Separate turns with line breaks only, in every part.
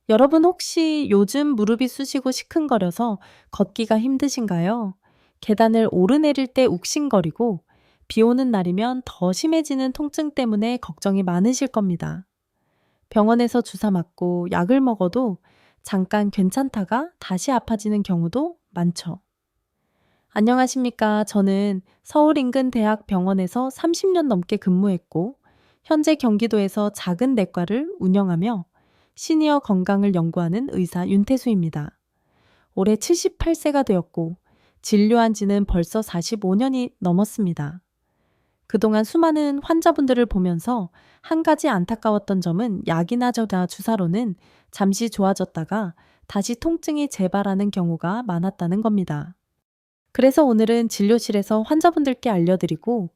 여러분 혹시 요즘 무릎이 쑤시고 시큰거려서 걷기가 힘드신가요? 계단을 오르내릴 때 욱신거리고 비 오는 날이면 더 심해지는 통증 때문에 걱정이 많으실 겁니다. 병원에서 주사 맞고 약을 먹어도 잠깐 괜찮다가 다시 아파지는 경우도 많죠. 안녕하십니까. 저는 서울 인근 대학병원에서 30년 넘게 근무했고, 현재 경기도에서 작은 내과를 운영하며 시니어 건강을 연구하는 의사 윤태수입니다. 올해 78세가 되었고, 진료한 지는 벌써 45년이 넘었습니다. 그동안 수많은 환자분들을 보면서 한 가지 안타까웠던 점은 약이나 주사로는 잠시 좋아졌다가 다시 통증이 재발하는 경우가 많았다는 겁니다. 그래서 오늘은 진료실에서 환자분들께 알려드리고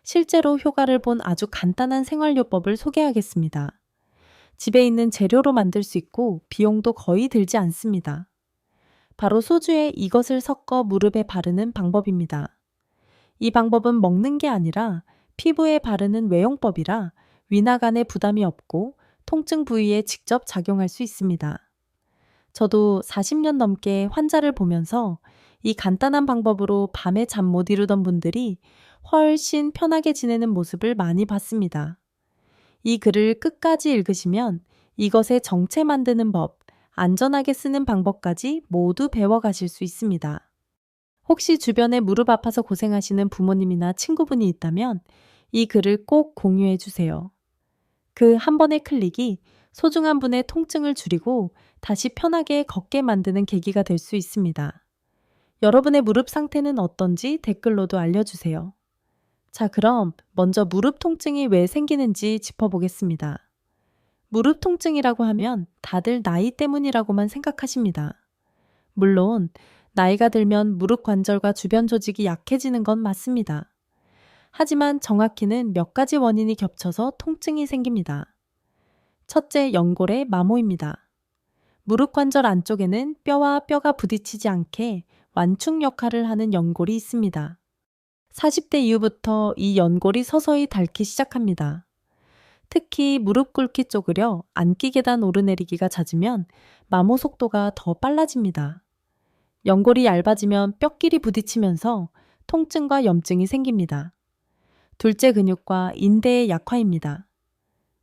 실제로 효과를 본 아주 간단한 생활요법을 소개하겠습니다. 집에 있는 재료로 만들 수 있고 비용도 거의 들지 않습니다. 바로 소주에 이것을 섞어 무릎에 바르는 방법입니다. 이 방법은 먹는 게 아니라 피부에 바르는 외용법이라 위나간에 부담이 없고 통증 부위에 직접 작용할 수 있습니다. 저도 40년 넘게 환자를 보면서 이 간단한 방법으로 밤에 잠 못 이루던 분들이 훨씬 편하게 지내는 모습을 많이 봤습니다. 이 글을 끝까지 읽으시면 이것의 정체 만드는 법, 안전하게 쓰는 방법까지 모두 배워가실 수 있습니다. 혹시 주변에 무릎 아파서 고생하시는 부모님이나 친구분이 있다면 이 글을 꼭 공유해 주세요. 그 한 번의 클릭이 소중한 분의 통증을 줄이고 다시 편하게 걷게 만드는 계기가 될 수 있습니다. 여러분의 무릎 상태는 어떤지 댓글로도 알려주세요. 자, 그럼 먼저 무릎 통증이 왜 생기는지 짚어보겠습니다. 무릎 통증이라고 하면 다들 나이 때문이라고만 생각하십니다. 물론 나이가 들면 무릎 관절과 주변 조직이 약해지는 건 맞습니다. 하지만 정확히는 몇 가지 원인이 겹쳐서 통증이 생깁니다. 첫째, 연골의 마모입니다. 무릎 관절 안쪽에는 뼈와 뼈가 부딪히지 않게 완충 역할을 하는 연골이 있습니다. 40대 이후부터 이 연골이 서서히 닳기 시작합니다. 특히 무릎 꿇기 쪼그려 앉기 계단 오르내리기가 잦으면 마모 속도가 더 빨라집니다. 연골이 얇아지면 뼈끼리 부딪히면서 통증과 염증이 생깁니다. 둘째, 근육과 인대의 약화입니다.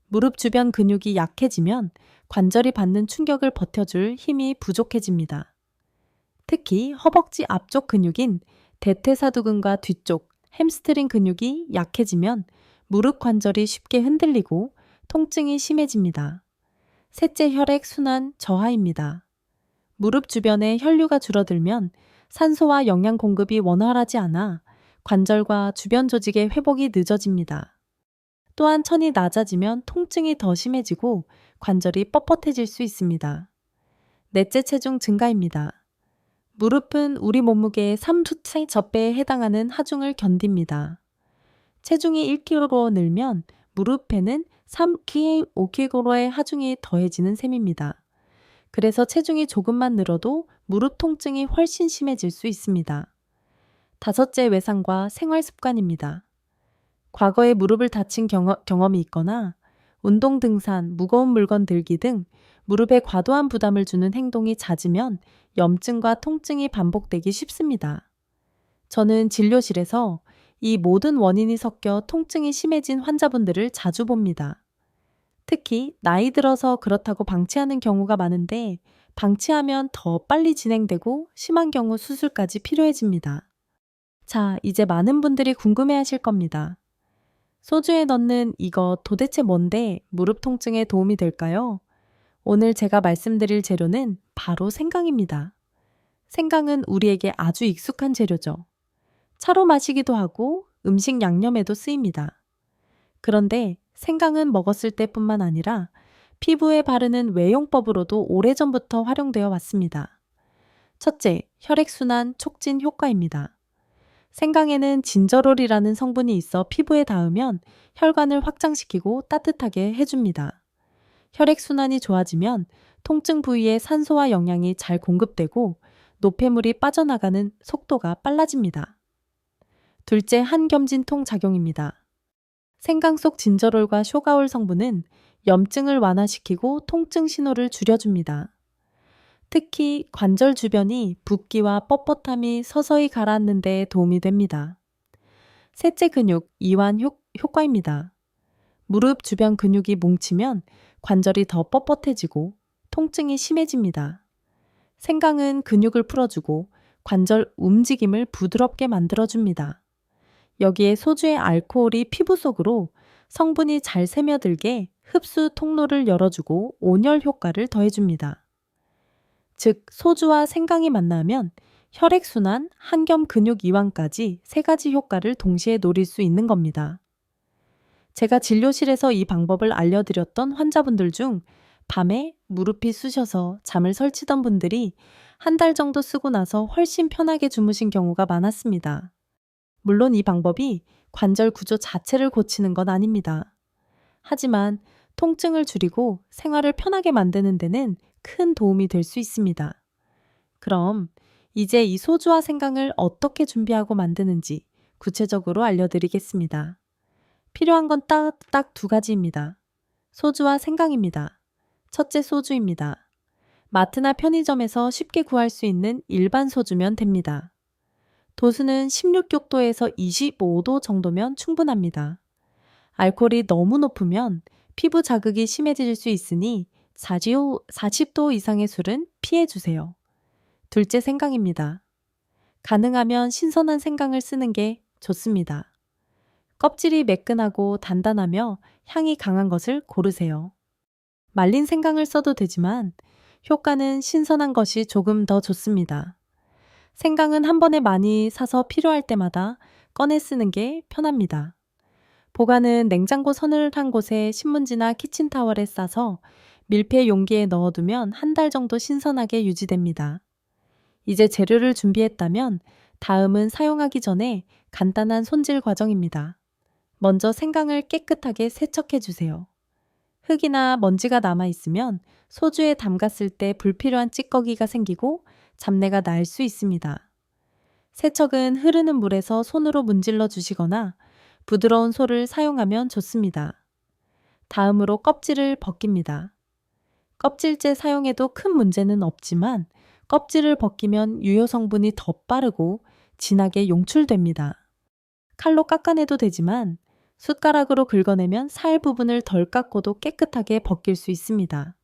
무릎 주변 근육이 약해지면 관절이 받는 충격을 버텨줄 힘이 부족해집니다. 특히 허벅지 앞쪽 근육인 대퇴사두근과 뒤쪽 햄스트링 근육이 약해지면 무릎 관절이 쉽게 흔들리고 통증이 심해집니다. 셋째, 혈액 순환 저하입니다. 무릎 주변에 혈류가 줄어들면 산소와 영양 공급이 원활하지 않아 관절과 주변 조직의 회복이 늦어집니다. 또한 천이 낮아지면 통증이 더 심해지고 관절이 뻣뻣해질 수 있습니다. 넷째, 체중 증가입니다. 무릎은 우리 몸무게의 3~4배에 해당하는 하중을 견딥니다. 체중이 1kg 늘면 무릎에는 3~5kg의 하중이 더해지는 셈입니다. 그래서 체중이 조금만 늘어도 무릎 통증이 훨씬 심해질 수 있습니다. 다섯째, 외상과 생활 습관입니다. 과거에 무릎을 다친 경험이 있거나 운동 등산, 무거운 물건 들기 등 무릎에 과도한 부담을 주는 행동이 잦으면 염증과 통증이 반복되기 쉽습니다. 저는 진료실에서 이 모든 원인이 섞여 통증이 심해진 환자분들을 자주 봅니다. 특히 나이 들어서 그렇다고 방치하는 경우가 많은데 방치하면 더 빨리 진행되고 심한 경우 수술까지 필요해집니다. 자, 이제 많은 분들이 궁금해하실 겁니다. 소주에 넣는 이거 도대체 뭔데 무릎 통증에 도움이 될까요? 오늘 제가 말씀드릴 재료는 바로 생강입니다. 생강은 우리에게 아주 익숙한 재료죠. 차로 마시기도 하고 음식 양념에도 쓰입니다. 그런데 생강은 먹었을 때뿐만 아니라 피부에 바르는 외용법으로도 오래전부터 활용되어 왔습니다. 첫째, 혈액순환 촉진 효과입니다. 생강에는 진저롤이라는 성분이 있어 피부에 닿으면 혈관을 확장시키고 따뜻하게 해줍니다. 혈액순환이 좋아지면 통증 부위에 산소와 영양이 잘 공급되고 노폐물이 빠져나가는 속도가 빨라집니다. 둘째, 한겸진통 작용입니다. 생강 속 진저롤과 쇼가올 성분은 염증을 완화시키고 통증 신호를 줄여줍니다. 특히 관절 주변이 붓기와 뻣뻣함이 서서히 가라앉는 데 도움이 됩니다. 셋째 근육, 이완 효과입니다. 무릎 주변 근육이 뭉치면 관절이 더 뻣뻣해지고 통증이 심해집니다. 생강은 근육을 풀어주고 관절 움직임을 부드럽게 만들어줍니다. 여기에 소주의 알코올이 피부 속으로 성분이 잘 스며들게 흡수 통로를 열어주고 온열 효과를 더해줍니다. 즉, 소주와 생강이 만나면 혈액순환, 한겸 근육 이완까지 세 가지 효과를 동시에 노릴 수 있는 겁니다. 제가 진료실에서 이 방법을 알려드렸던 환자분들 중 밤에 무릎이 쑤셔서 잠을 설치던 분들이 한 달 정도 쓰고 나서 훨씬 편하게 주무신 경우가 많았습니다. 물론 이 방법이 관절 구조 자체를 고치는 건 아닙니다. 하지만 통증을 줄이고 생활을 편하게 만드는 데는 큰 도움이 될 수 있습니다. 그럼 이제 이 소주와 생강을 어떻게 준비하고 만드는지 구체적으로 알려드리겠습니다. 필요한 건 딱 두 가지입니다. 소주와 생강입니다. 첫째, 소주입니다. 마트나 편의점에서 쉽게 구할 수 있는 일반 소주면 됩니다. 도수는 16도에서 25도 정도면 충분합니다. 알코올이 너무 높으면 피부 자극이 심해질 수 있으니 40도 이상의 술은 피해주세요. 둘째, 생강입니다. 가능하면 신선한 생강을 쓰는 게 좋습니다. 껍질이 매끈하고 단단하며 향이 강한 것을 고르세요. 말린 생강을 써도 되지만 효과는 신선한 것이 조금 더 좋습니다. 생강은 한 번에 많이 사서 필요할 때마다 꺼내 쓰는 게 편합니다. 보관은 냉장고 서늘한 곳에 신문지나 키친타월에 싸서 밀폐 용기에 넣어두면 한 달 정도 신선하게 유지됩니다. 이제 재료를 준비했다면 다음은 사용하기 전에 간단한 손질 과정입니다. 먼저 생강을 깨끗하게 세척해 주세요. 흙이나 먼지가 남아있으면 소주에 담갔을 때 불필요한 찌꺼기가 생기고 잡내가 날 수 있습니다. 세척은 흐르는 물에서 손으로 문질러 주시거나 부드러운 솔을 사용하면 좋습니다. 다음으로 껍질을 벗깁니다. 껍질째 사용해도 큰 문제는 없지만 껍질을 벗기면 유효 성분이 더 빠르고 진하게 용출됩니다. 칼로 깎아내도 되지만 숟가락으로 긁어내면 살 부분을 덜 깎고도 깨끗하게 벗길 수 있습니다.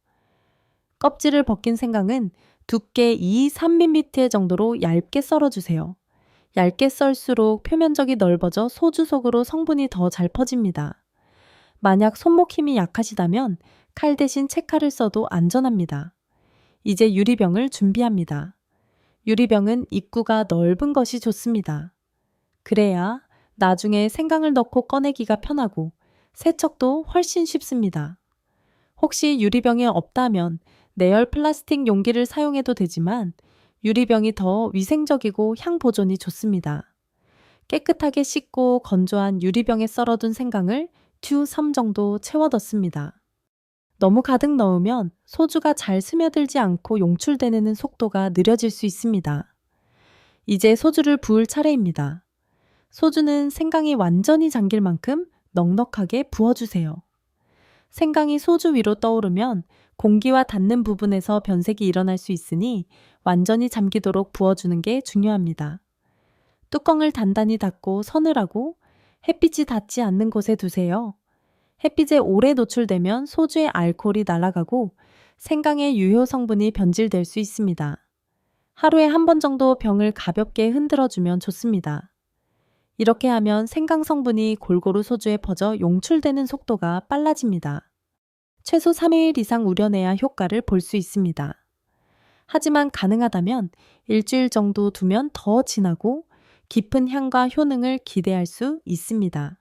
껍질을 벗긴 생강은 두께 2-3mm 정도로 얇게 썰어주세요. 얇게 썰수록 표면적이 넓어져 소주 속으로 성분이 더 잘 퍼집니다. 만약 손목 힘이 약하시다면 칼 대신 채칼을 써도 안전합니다. 이제 유리병을 준비합니다. 유리병은 입구가 넓은 것이 좋습니다. 그래야 나중에 생강을 넣고 꺼내기가 편하고 세척도 훨씬 쉽습니다. 혹시 유리병이 없다면 내열 플라스틱 용기를 사용해도 되지만 유리병이 더 위생적이고 향 보존이 좋습니다. 깨끗하게 씻고 건조한 유리병에 썰어둔 생강을 튜 3 정도 채워 넣습니다. 너무 가득 넣으면 소주가 잘 스며들지 않고 용출되는 속도가 느려질 수 있습니다. 이제 소주를 부을 차례입니다. 소주는 생강이 완전히 잠길 만큼 넉넉하게 부어주세요. 생강이 소주 위로 떠오르면 공기와 닿는 부분에서 변색이 일어날 수 있으니 완전히 잠기도록 부어주는 게 중요합니다. 뚜껑을 단단히 닫고 서늘하고 햇빛이 닿지 않는 곳에 두세요. 햇빛에 오래 노출되면 소주의 알코올이 날아가고 생강의 유효 성분이 변질될 수 있습니다. 하루에 한 번 정도 병을 가볍게 흔들어주면 좋습니다. 이렇게 하면 생강 성분이 골고루 소주에 퍼져 용출되는 속도가 빨라집니다. 최소 3일 이상 우려내야 효과를 볼 수 있습니다. 하지만 가능하다면 일주일 정도 두면 더 진하고 깊은 향과 효능을 기대할 수 있습니다.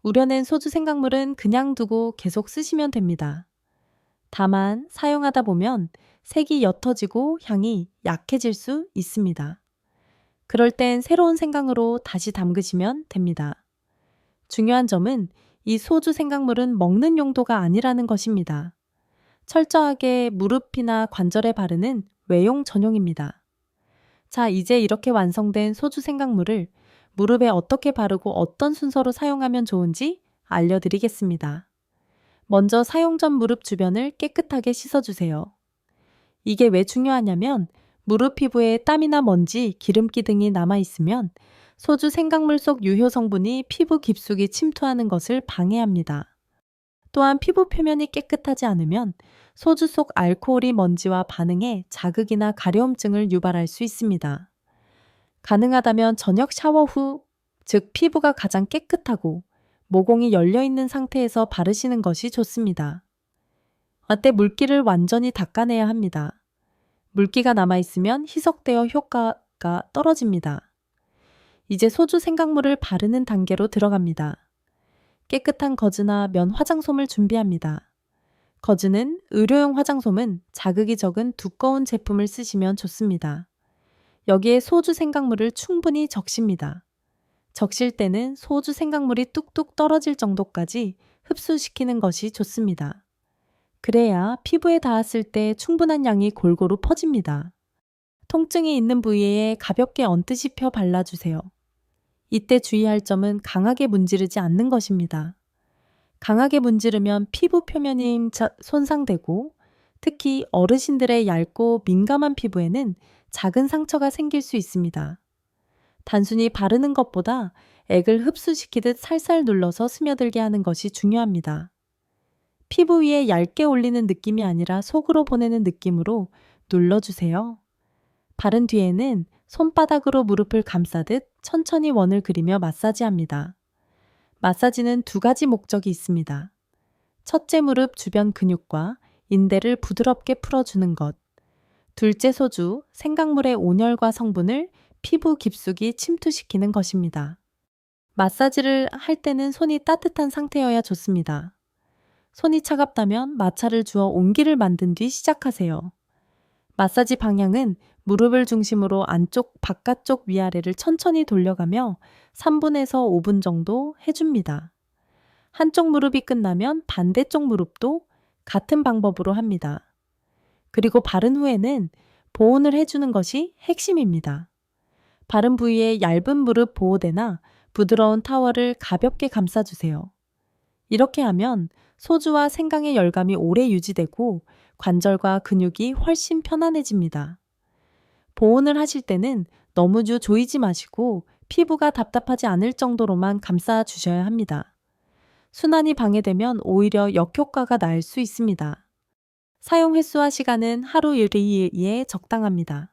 우려낸 소주 생강물은 그냥 두고 계속 쓰시면 됩니다. 다만 사용하다 보면 색이 옅어지고 향이 약해질 수 있습니다. 그럴 땐 새로운 생강으로 다시 담그시면 됩니다. 중요한 점은 이 소주 생강물은 먹는 용도가 아니라는 것입니다. 철저하게 무릎이나 관절에 바르는 외용 전용입니다. 자, 이제 이렇게 완성된 소주 생강물을 무릎에 어떻게 바르고 어떤 순서로 사용하면 좋은지 알려드리겠습니다. 먼저 사용 전 무릎 주변을 깨끗하게 씻어주세요. 이게 왜 중요하냐면 무릎 피부에 땀이나 먼지, 기름기 등이 남아있으면 소주 생강물 속 유효 성분이 피부 깊숙이 침투하는 것을 방해합니다. 또한 피부 표면이 깨끗하지 않으면 소주 속 알코올이 먼지와 반응해 자극이나 가려움증을 유발할 수 있습니다. 가능하다면 저녁 샤워 후, 즉 피부가 가장 깨끗하고 모공이 열려 있는 상태에서 바르시는 것이 좋습니다. 때 물기를 완전히 닦아내야 합니다. 물기가 남아있으면 희석되어 효과가 떨어집니다. 이제 소주 생강물을 바르는 단계로 들어갑니다. 깨끗한 거즈나 면 화장솜을 준비합니다. 거즈는 의료용 화장솜은 자극이 적은 두꺼운 제품을 쓰시면 좋습니다. 여기에 소주 생강물을 충분히 적십니다. 적실 때는 소주 생강물이 뚝뚝 떨어질 정도까지 흡수시키는 것이 좋습니다. 그래야 피부에 닿았을 때 충분한 양이 골고루 퍼집니다. 통증이 있는 부위에 가볍게 얹듯이 펴 발라주세요. 이때 주의할 점은 강하게 문지르지 않는 것입니다. 강하게 문지르면 피부 표면이 손상되고 특히 어르신들의 얇고 민감한 피부에는 작은 상처가 생길 수 있습니다. 단순히 바르는 것보다 액을 흡수시키듯 살살 눌러서 스며들게 하는 것이 중요합니다. 피부 위에 얇게 올리는 느낌이 아니라 속으로 보내는 느낌으로 눌러주세요. 바른 뒤에는 손바닥으로 무릎을 감싸듯 천천히 원을 그리며 마사지합니다. 마사지는 두 가지 목적이 있습니다. 첫째, 무릎 주변 근육과 인대를 부드럽게 풀어주는 것. 둘째, 소주, 생강물의 온열과 성분을 피부 깊숙이 침투시키는 것입니다. 마사지를 할 때는 손이 따뜻한 상태여야 좋습니다. 손이 차갑다면 마찰을 주어 온기를 만든 뒤 시작하세요. 마사지 방향은 무릎을 중심으로 안쪽, 바깥쪽, 위아래를 천천히 돌려가며 3분에서 5분 정도 해줍니다. 한쪽 무릎이 끝나면 반대쪽 무릎도 같은 방법으로 합니다. 그리고 바른 후에는 보온을 해주는 것이 핵심입니다. 바른 부위에 얇은 무릎 보호대나 부드러운 타월을 가볍게 감싸주세요. 이렇게 하면 소주와 생강의 열감이 오래 유지되고 관절과 근육이 훨씬 편안해집니다. 보온을 하실 때는 너무 조이지 마시고 피부가 답답하지 않을 정도로만 감싸 주셔야 합니다. 순환이 방해되면 오히려 역효과가 날 수 있습니다. 사용 횟수와 시간은 하루 1회에 적당합니다.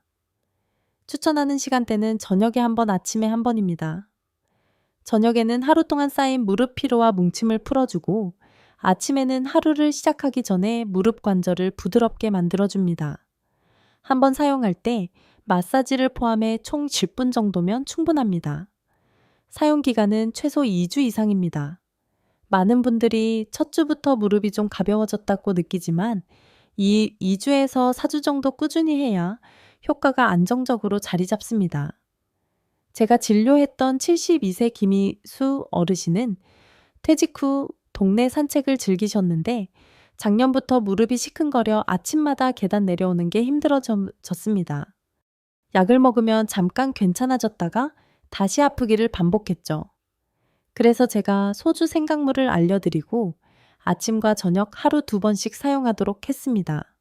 추천하는 시간대는 저녁에 한 번, 아침에 한 번입니다. 저녁에는 하루 동안 쌓인 무릎 피로와 뭉침을 풀어주고 아침에는 하루를 시작하기 전에 무릎 관절을 부드럽게 만들어줍니다. 한번 사용할 때 마사지를 포함해 총 10분 정도면 충분합니다. 사용 기간은 최소 2주 이상입니다. 많은 분들이 첫 주부터 무릎이 좀 가벼워졌다고 느끼지만 2주에서 4주 정도 꾸준히 해야 효과가 안정적으로 자리 잡습니다. 제가 진료했던 72세 김희수 어르신은 퇴직 후 동네 산책을 즐기셨는데 작년부터 무릎이 시큰거려 아침마다 계단 내려오는 게 힘들어졌습니다. 약을 먹으면 잠깐 괜찮아졌다가 다시 아프기를 반복했죠. 그래서 제가 소주 생강물을 알려드리고 아침과 저녁 하루 2번씩 사용하도록 했습니다.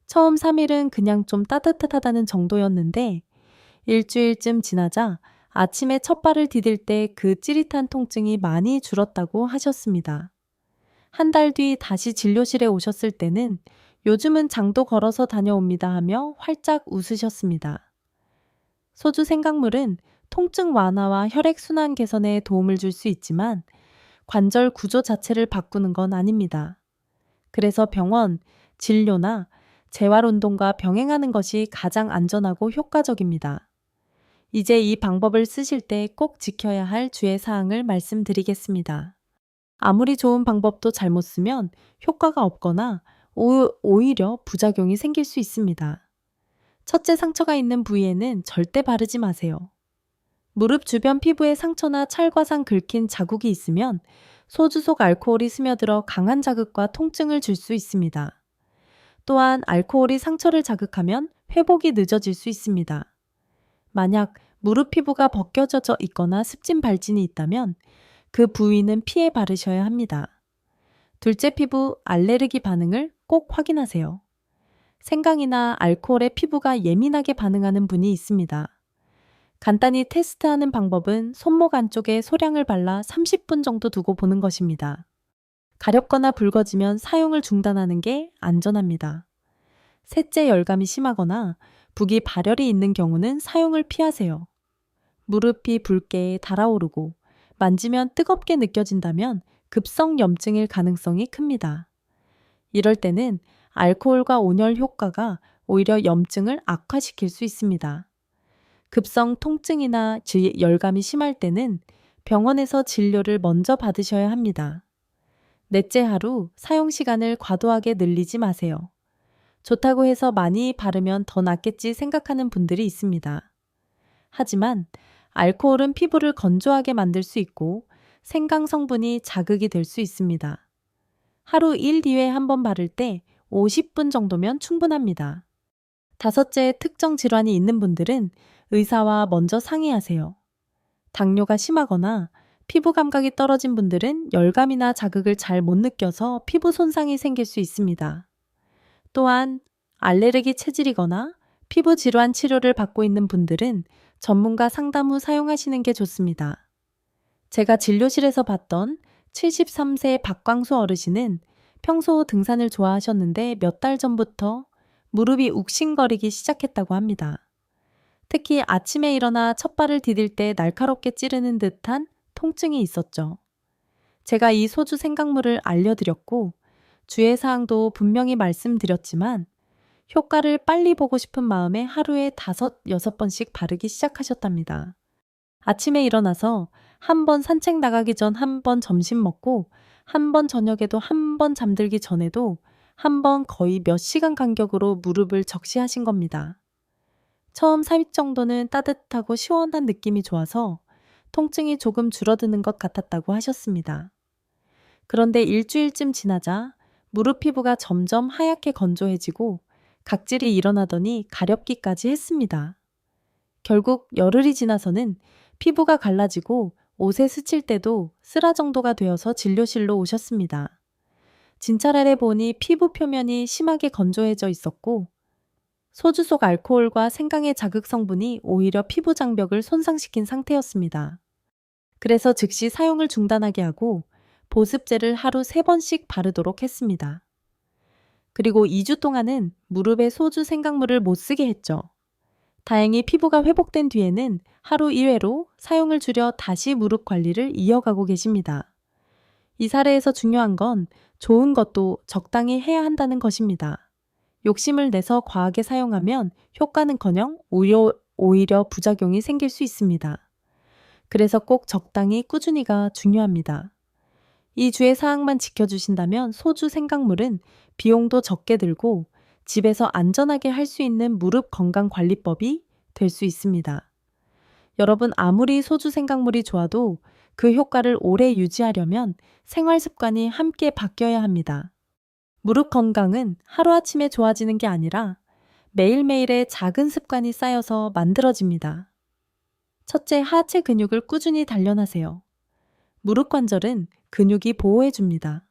처음 3일은 그냥 좀 따뜻하다는 정도였는데 일주일쯤 지나자 아침에 첫 발을 디딜 때 그 찌릿한 통증이 많이 줄었다고 하셨습니다. 한 달 뒤 다시 진료실에 오셨을 때는 요즘은 장도 걸어서 다녀옵니다 하며 활짝 웃으셨습니다. 소주 생강물은 통증 완화와 혈액순환 개선에 도움을 줄 수 있지만 관절 구조 자체를 바꾸는 건 아닙니다. 그래서 병원, 진료나 재활 운동과 병행하는 것이 가장 안전하고 효과적입니다. 이제 이 방법을 쓰실 때 꼭 지켜야 할 주의 사항을 말씀드리겠습니다. 아무리 좋은 방법도 잘못 쓰면 효과가 없거나 오히려 부작용이 생길 수 있습니다. 첫째, 상처가 있는 부위에는 절대 바르지 마세요. 무릎 주변 피부에 상처나 찰과상 긁힌 자국이 있으면 소주 속 알코올이 스며들어 강한 자극과 통증을 줄 수 있습니다. 또한 알코올이 상처를 자극하면 회복이 늦어질 수 있습니다. 만약 무릎 피부가 벗겨져 있거나 습진 발진이 있다면 그 부위는 피해 바르셔야 합니다. 둘째, 피부 알레르기 반응을 꼭 확인하세요. 생강이나 알코올에 피부가 예민하게 반응하는 분이 있습니다. 간단히 테스트하는 방법은 손목 안쪽에 소량을 발라 30분 정도 두고 보는 것입니다. 가렵거나 붉어지면 사용을 중단하는 게 안전합니다. 셋째, 열감이 심하거나 붓기 발열이 있는 경우는 사용을 피하세요. 무릎이 붉게 달아오르고 만지면 뜨겁게 느껴진다면 급성 염증일 가능성이 큽니다. 이럴 때는 알코올과 온열 효과가 오히려 염증을 악화시킬 수 있습니다. 급성 통증이나 열감이 심할 때는 병원에서 진료를 먼저 받으셔야 합니다. 넷째, 하루 사용 시간을 과도하게 늘리지 마세요. 좋다고 해서 많이 바르면 더 낫겠지 생각하는 분들이 있습니다. 하지만 알코올은 피부를 건조하게 만들 수 있고 생강 성분이 자극이 될 수 있습니다. 하루 1, 2회 한 번 바를 때 50분 정도면 충분합니다. 다섯째, 특정 질환이 있는 분들은 의사와 먼저 상의하세요. 당뇨가 심하거나 피부 감각이 떨어진 분들은 열감이나 자극을 잘 못 느껴서 피부 손상이 생길 수 있습니다. 또한 알레르기 체질이거나 피부 질환 치료를 받고 있는 분들은 전문가 상담 후 사용하시는 게 좋습니다. 제가 진료실에서 봤던 73세 박광수 어르신은 평소 등산을 좋아하셨는데 몇 달 전부터 무릎이 욱신거리기 시작했다고 합니다. 특히 아침에 일어나 첫 발을 디딜 때 날카롭게 찌르는 듯한 통증이 있었죠. 제가 이 소주 생강물을 알려드렸고 주의사항도 분명히 말씀드렸지만 효과를 빨리 보고 싶은 마음에 하루에 5, 6번씩 바르기 시작하셨답니다. 아침에 일어나서 한 번 산책 나가기 전 한 번 점심 먹고 한 번 저녁에도 한 번 잠들기 전에도 한 번 거의 몇 시간 간격으로 무릎을 적시하신 겁니다. 처음 3일 정도는 따뜻하고 시원한 느낌이 좋아서 통증이 조금 줄어드는 것 같았다고 하셨습니다. 그런데 일주일쯤 지나자 무릎 피부가 점점 하얗게 건조해지고 각질이 일어나더니 가렵기까지 했습니다. 결국 열흘이 지나서는 피부가 갈라지고 옷에 스칠 때도 쓰라 정도가 되어서 진료실로 오셨습니다. 진찰을 해보니 피부 표면이 심하게 건조해져 있었고 소주 속 알코올과 생강의 자극 성분이 오히려 피부 장벽을 손상시킨 상태였습니다. 그래서 즉시 사용을 중단하게 하고 보습제를 하루 3번씩 바르도록 했습니다. 그리고 2주 동안은 무릎에 소주 생강물을 못 쓰게 했죠. 다행히 피부가 회복된 뒤에는 하루 1회로 사용을 줄여 다시 무릎 관리를 이어가고 계십니다. 이 사례에서 중요한 건 좋은 것도 적당히 해야 한다는 것입니다. 욕심을 내서 과하게 사용하면 효과는커녕 오히려 부작용이 생길 수 있습니다. 그래서 꼭 적당히 꾸준히가 중요합니다. 이 주의 사항만 지켜주신다면 소주 생강물은 비용도 적게 들고 집에서 안전하게 할 수 있는 무릎 건강 관리법이 될 수 있습니다. 여러분, 아무리 소주 생강물이 좋아도 그 효과를 오래 유지하려면 생활 습관이 함께 바뀌어야 합니다. 무릎 건강은 하루아침에 좋아지는 게 아니라 매일매일의 작은 습관이 쌓여서 만들어집니다. 첫째, 하체 근육을 꾸준히 단련하세요. 무릎 관절은 근육이 보호해줍니다.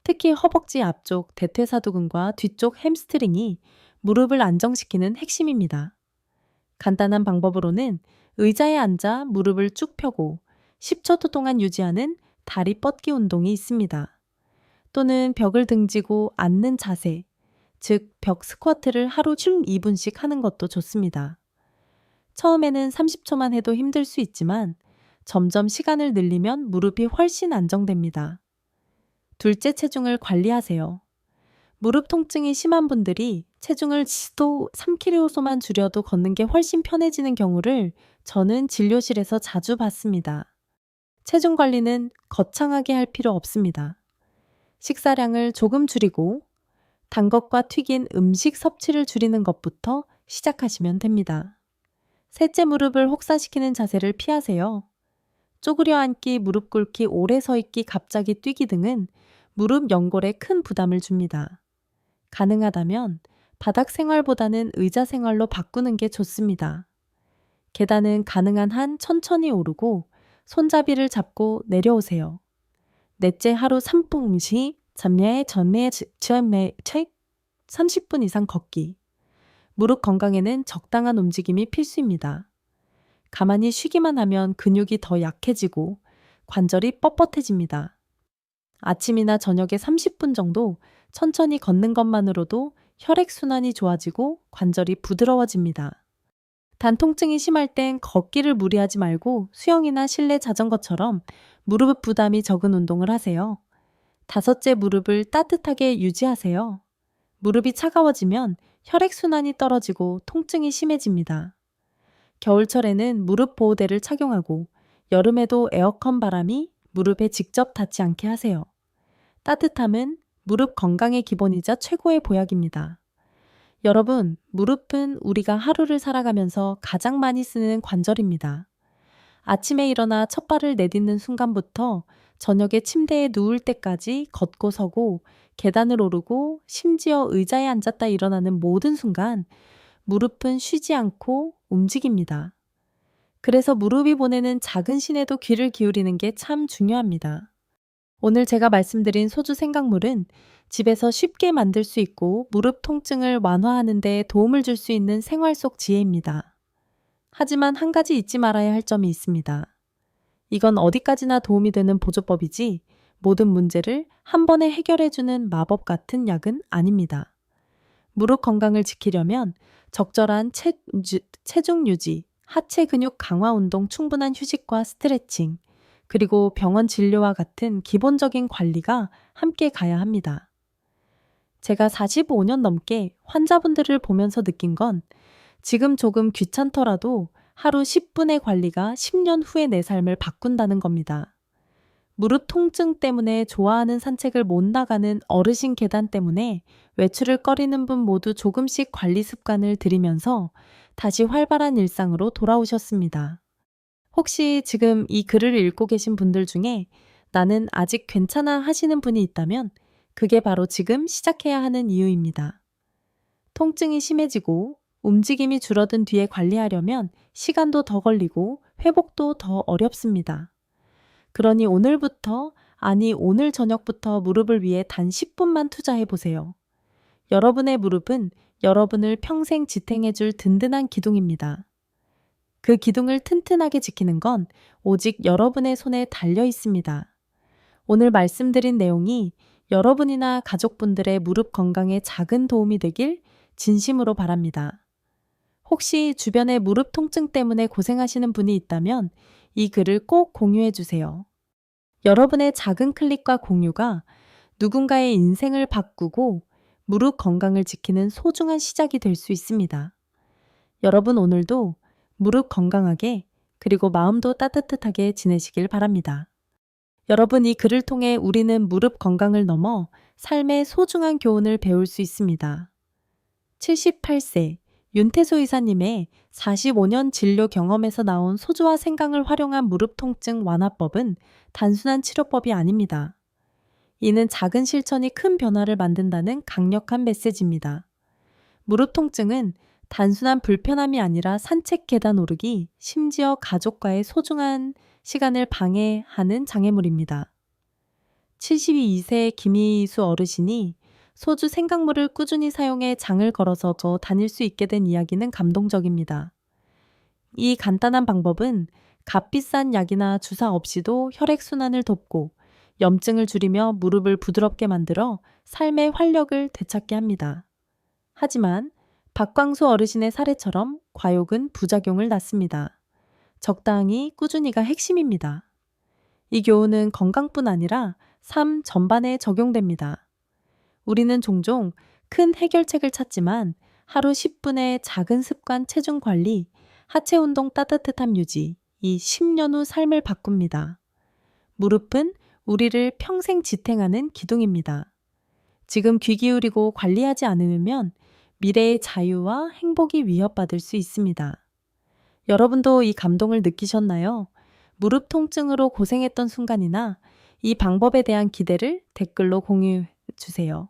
특히 허벅지 앞쪽 대퇴사두근과 뒤쪽 햄스트링이 무릎을 안정시키는 핵심입니다. 간단한 방법으로는 의자에 앉아 무릎을 쭉 펴고 10초 동안 유지하는 다리 뻗기 운동이 있습니다. 또는 벽을 등지고 앉는 자세, 즉 벽 스쿼트를 하루 중 2분씩 하는 것도 좋습니다. 처음에는 30초만 해도 힘들 수 있지만 점점 시간을 늘리면 무릎이 훨씬 안정됩니다. 둘째, 체중을 관리하세요. 무릎 통증이 심한 분들이 체중을 지도 3kg만 줄여도 걷는 게 훨씬 편해지는 경우를 저는 진료실에서 자주 봤습니다. 체중 관리는 거창하게 할 필요 없습니다. 식사량을 조금 줄이고 단 것과 튀긴 음식 섭취를 줄이는 것부터 시작하시면 됩니다. 셋째, 무릎을 혹사시키는 자세를 피하세요. 쪼그려 앉기, 무릎 꿇기, 오래 서 있기, 갑자기 뛰기 등은 무릎 연골에 큰 부담을 줍니다. 가능하다면 바닥 생활보다는 의자 생활로 바꾸는 게 좋습니다. 계단은 가능한 한 천천히 오르고 손잡이를 잡고 내려오세요. 넷째, 하루 3분씩 전매에 30분 이상 걷기. 무릎 건강에는 적당한 움직임이 필수입니다. 가만히 쉬기만 하면 근육이 더 약해지고 관절이 뻣뻣해집니다. 아침이나 저녁에 30분 정도 천천히 걷는 것만으로도 혈액순환이 좋아지고 관절이 부드러워집니다. 단통증이 심할 땐 걷기를 무리하지 말고 수영이나 실내 자전거처럼 무릎 부담이 적은 운동을 하세요. 다섯째, 무릎을 따뜻하게 유지하세요. 무릎이 차가워지면 혈액순환이 떨어지고 통증이 심해집니다. 겨울철에는 무릎 보호대를 착용하고 여름에도 에어컨 바람이 무릎에 직접 닿지 않게 하세요. 따뜻함은 무릎 건강의 기본이자 최고의 보약입니다. 여러분, 무릎은 우리가 하루를 살아가면서 가장 많이 쓰는 관절입니다. 아침에 일어나 첫 발을 내딛는 순간부터 저녁에 침대에 누울 때까지 걷고 서고 계단을 오르고 심지어 의자에 앉았다 일어나는 모든 순간 무릎은 쉬지 않고 움직입니다. 그래서 무릎이 보내는 작은 신에도 귀를 기울이는 게 참 중요합니다. 오늘 제가 말씀드린 소주 생강물은 집에서 쉽게 만들 수 있고 무릎 통증을 완화하는 데 도움을 줄 수 있는 생활 속 지혜입니다. 하지만 한 가지 잊지 말아야 할 점이 있습니다. 이건 어디까지나 도움이 되는 보조법이지 모든 문제를 한 번에 해결해주는 마법 같은 약은 아닙니다. 무릎 건강을 지키려면 적절한 체중 유지, 하체 근육 강화 운동, 충분한 휴식과 스트레칭, 그리고 병원 진료와 같은 기본적인 관리가 함께 가야 합니다. 제가 45년 넘게 환자분들을 보면서 느낀 건 지금 조금 귀찮더라도 하루 10분의 관리가 10년 후에 내 삶을 바꾼다는 겁니다. 무릎 통증 때문에 좋아하는 산책을 못 나가는 어르신 계단 때문에 외출을 꺼리는 분 모두 조금씩 관리 습관을 들이면서 다시 활발한 일상으로 돌아오셨습니다. 혹시 지금 이 글을 읽고 계신 분들 중에 나는 아직 괜찮아 하시는 분이 있다면 그게 바로 지금 시작해야 하는 이유입니다. 통증이 심해지고 움직임이 줄어든 뒤에 관리하려면 시간도 더 걸리고 회복도 더 어렵습니다. 그러니 오늘 저녁부터 무릎을 위해 단 10분만 투자해 보세요. 여러분의 무릎은 여러분을 평생 지탱해줄 든든한 기둥입니다. 그 기둥을 튼튼하게 지키는 건 오직 여러분의 손에 달려 있습니다. 오늘 말씀드린 내용이 여러분이나 가족분들의 무릎 건강에 작은 도움이 되길 진심으로 바랍니다. 혹시 주변에 무릎 통증 때문에 고생하시는 분이 있다면 이 글을 꼭 공유해 주세요. 여러분의 작은 클릭과 공유가 누군가의 인생을 바꾸고 무릎 건강을 지키는 소중한 시작이 될 수 있습니다. 여러분 오늘도 무릎 건강하게 그리고 마음도 따뜻하게 지내시길 바랍니다. 여러분 이 글을 통해 우리는 무릎 건강을 넘어 삶의 소중한 교훈을 배울 수 있습니다. 78세 윤태소 의사님의 45년 진료 경험에서 나온 소주와 생강을 활용한 무릎 통증 완화법은 단순한 치료법이 아닙니다. 이는 작은 실천이 큰 변화를 만든다는 강력한 메시지입니다. 무릎 통증은 단순한 불편함이 아니라 산책 계단 오르기, 심지어 가족과의 소중한 시간을 방해하는 장애물입니다. 72세 김희수 어르신이 소주 생강물을 꾸준히 사용해 장을 걸어서 다닐 수 있게 된 이야기는 감동적입니다. 이 간단한 방법은 값비싼 약이나 주사 없이도 혈액순환을 돕고 염증을 줄이며 무릎을 부드럽게 만들어 삶의 활력을 되찾게 합니다. 하지만 박광수 어르신의 사례처럼 과욕은 부작용을 낳습니다. 적당히 꾸준히가 핵심입니다. 이 교훈은 건강뿐 아니라 삶 전반에 적용됩니다. 우리는 종종 큰 해결책을 찾지만 하루 10분의 작은 습관 체중 관리, 하체 운동 따뜻함 유지, 이 10년 후 삶을 바꿉니다. 무릎은 우리를 평생 지탱하는 기둥입니다. 지금 귀 기울이고 관리하지 않으면 미래의 자유와 행복이 위협받을 수 있습니다. 여러분도 이 감동을 느끼셨나요? 무릎 통증으로 고생했던 순간이나 이 방법에 대한 기대를 댓글로 공유해 주세요.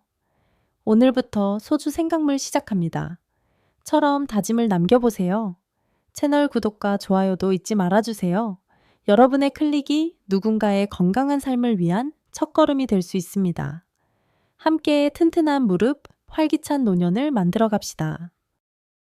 오늘부터 소주 생강물 시작합니다. 처럼 다짐을 남겨보세요. 채널 구독과 좋아요도 잊지 말아주세요. 여러분의 클릭이 누군가의 건강한 삶을 위한 첫걸음이 될 수 있습니다. 함께 튼튼한 무릎, 활기찬 노년을 만들어 갑시다.